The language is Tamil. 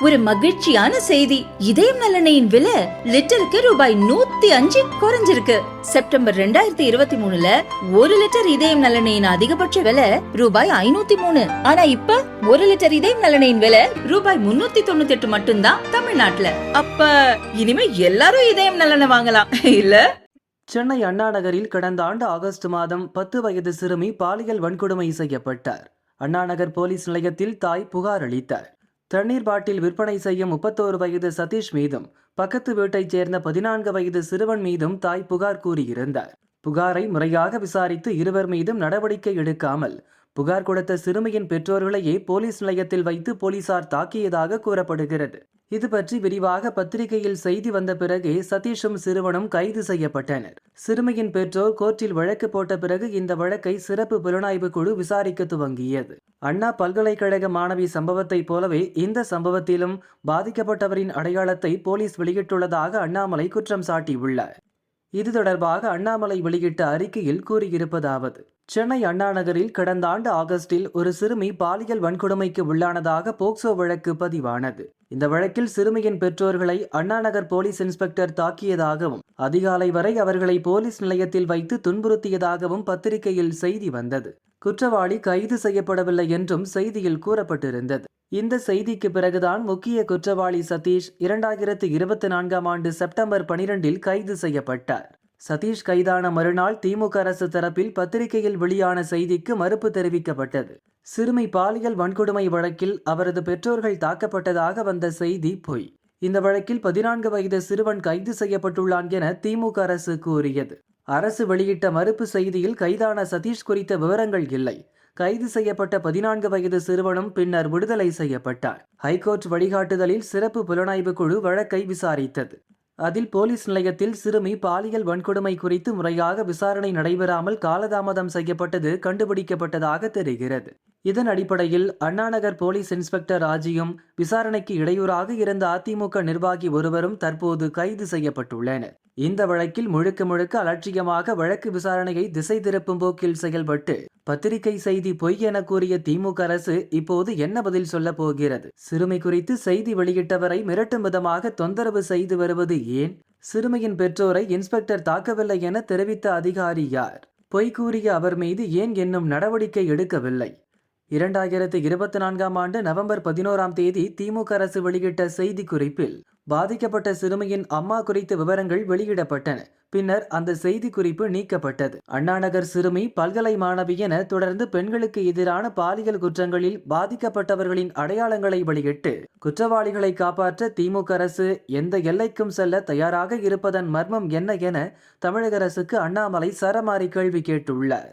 ஒரு மகிழ்ச்சியான செய்தி. இதயம் நல்லெண்ணெயின் விலை லிட்டருக்கு ரூபாய் 105 குறைஞ்சிருக்கு. செப்டம்பர் 2023ல 1 லிட்டர் இதயம் நல்லெண்ணெயின் அதிகபட்ச விலை ரூபாய் 503. ஆனா இப்ப 1 லிட்டர் இதயம் நல்லெண்ணெயின் விலை ரூபாய் 398 மட்டும்தான் தமிழ்நாட்டுல. அப்ப இனிமே எல்லாரும் இதயம் நல்லெண்ணெய் வாங்கலாம் இல்ல? சென்னை அண்ணா நகரில் கடந்த ஆண்டு ஆகஸ்ட் மாதம் 10 வயது சிறுமி பாலியல் வன்கொடுமை செய்யப்பட்டார். அண்ணா நகர் போலீஸ் நிலையத்தில் தாய் புகார் அளித்தார். தண்ணீர் பாட்டில் விற்பனை செய்யும் 31 வயது சதீஷ் மீதும் பக்கத்து வீட்டைச் சேர்ந்த 14 வயது சிறுவன் மீதும் தாய் புகார் கூறியிருந்தார். புகாரை முறையாக விசாரித்து இருவர் மீதும் நடவடிக்கை எடுக்காமல் புகார் கொடுத்த சிறுமியின் பெற்றோர்களையே போலீஸ் நிலையத்தில் வைத்து போலீசார் தாக்கியதாக கூறப்படுகிறது. இது பற்றி விரிவாக பத்திரிகையில் செய்தி வந்த பிறகே சதீஷும் சிறுவனும் கைது செய்யப்பட்டனர். சிறுமியின் பெற்றோர் கோர்ட்டில் வழக்கு போட்ட பிறகு இந்த வழக்கை சிறப்பு புலனாய்வு குழு விசாரிக்க துவங்கியது. அண்ணா பல்கலைக்கழக மாணவி சம்பவத்தைப் போலவே இந்த சம்பவத்திலும் பாதிக்கப்பட்டவரின் அடையாளத்தை போலீஸ் வெளியிட்டுள்ளதாக அண்ணாமலை குற்றம் சாட்டியுள்ளார். இது தொடர்பாக அண்ணாமலை வெளியிட்ட அறிக்கையில் கூறியிருப்பதாவது: சென்னை அண்ணா நகரில் கடந்த ஆண்டு ஆகஸ்டில் ஒரு சிறுமி பாலியல் வன்கொடுமைக்கு உள்ளானதாக போக்சோ வழக்கு பதிவானது. இந்த வழக்கில் சிறுமியின் பெற்றோர்களை அண்ணா நகர் போலீஸ் இன்ஸ்பெக்டர் தாக்கியதாகவும் அதிகாலை வரை அவர்களை போலீஸ் நிலையத்தில் வைத்து துன்புறுத்தியதாகவும் பத்திரிகையில் செய்தி வந்தது. குற்றவாளி கைது செய்யப்படவில்லை என்றும் செய்தியில் கூறப்பட்டிருந்தது. இந்த செய்திக்கு பிறகுதான் முக்கிய குற்றவாளி சதீஷ் 2024ஆம் ஆண்டு செப்டம்பர் 12இல் கைது செய்யப்பட்டார். சதீஷ் கைதான மறுநாள் திமுக அரசு தரப்பில் பத்திரிகையில் வெளியான செய்திக்கு மறுப்பு தெரிவிக்கப்பட்டது. சிறுமி பாலியல் வன்கொடுமை வழக்கில் அவரது பெற்றோர்கள் தாக்கப்பட்டதாக வந்த செய்தி பொய். இந்த வழக்கில் 14 வயது சிறுவன் கைது செய்யப்பட்டுள்ளான் என திமுக அரசு கூறியது. அரசு வெளியிட்ட மறுப்பு செய்தியில் கைதான சதீஷ் குறித்த விவரங்கள் இல்லை. கைது செய்யப்பட்ட 14 வயது சிறுவனும் பின்னர் விடுதலை செய்யப்பட்டார். ஹைகோர்ட் வழிகாட்டுதலில் சிறப்பு புலனாய்வு குழு வழக்கை விசாரித்தது. அதில் போலீஸ் நிலையத்தில் சிறுமி பாலியல் வன்கொடுமை குறித்து முறையாக விசாரணை நடைபெறாமல் காலதாமதம் செய்யப்பட்டது கண்டுபிடிக்கப்பட்டதாக தெரிகிறது. இதன் அடிப்படையில் அண்ணாநகர் போலீஸ் இன்ஸ்பெக்டர் ராஜியும் விசாரணைக்கு இடையூறாக இருந்த அதிமுக நிர்வாகி ஒருவரும் தற்போது கைது செய்யப்பட்டுள்ளனர். இந்த வழக்கில் முழுக்க முழுக்க அலட்சியமாக வழக்கு விசாரணையை திசை திருப்பும் போக்கில் செயல்பட்டு பத்திரிகை செய்தி பொய் என கூறிய திமுக அரசு இப்போது என்ன பதில் சொல்ல போகிறது? சிறுமி குறித்து செய்தி வெளியிட்டவரை மிரட்டும் விதமாக தொந்தரவு செய்து வருவது ஏன்? சிறுமியின் பெற்றோரை இன்ஸ்பெக்டர் தாக்கவில்லை என தெரிவித்த அதிகாரி யார்? பொய் கூறிய அவர் மீது ஏன் இன்னும் நடவடிக்கை எடுக்கவில்லை? 2024ஆம் ஆண்டு நவம்பர் 11ஆம் தேதி திமுக அரசு வெளியிட்ட செய்தி குறிப்பில் பாதிக்கப்பட்ட சிறுமியின் அம்மா குறித்த விவரங்கள் வெளியிடப்பட்டன. பின்னர் அந்த செய்தி குறிப்பு நீக்கப்பட்டது. அண்ணாநகர் சிறுமி பல்கலை மாணவி என தொடர்ந்து பெண்களுக்கு எதிரான பாலியல் குற்றங்களில் பாதிக்கப்பட்டவர்களின் அடையாளங்களை வெளியிட்டு குற்றவாளிகளை காப்பாற்ற திமுக அரசு எந்த எல்லைக்கும் செல்ல தயாராக இருப்பதன் மர்மம் என்ன என தமிழக அரசுக்கு அண்ணாமலை சரமாரி கேள்வி கேட்டுள்ளார்.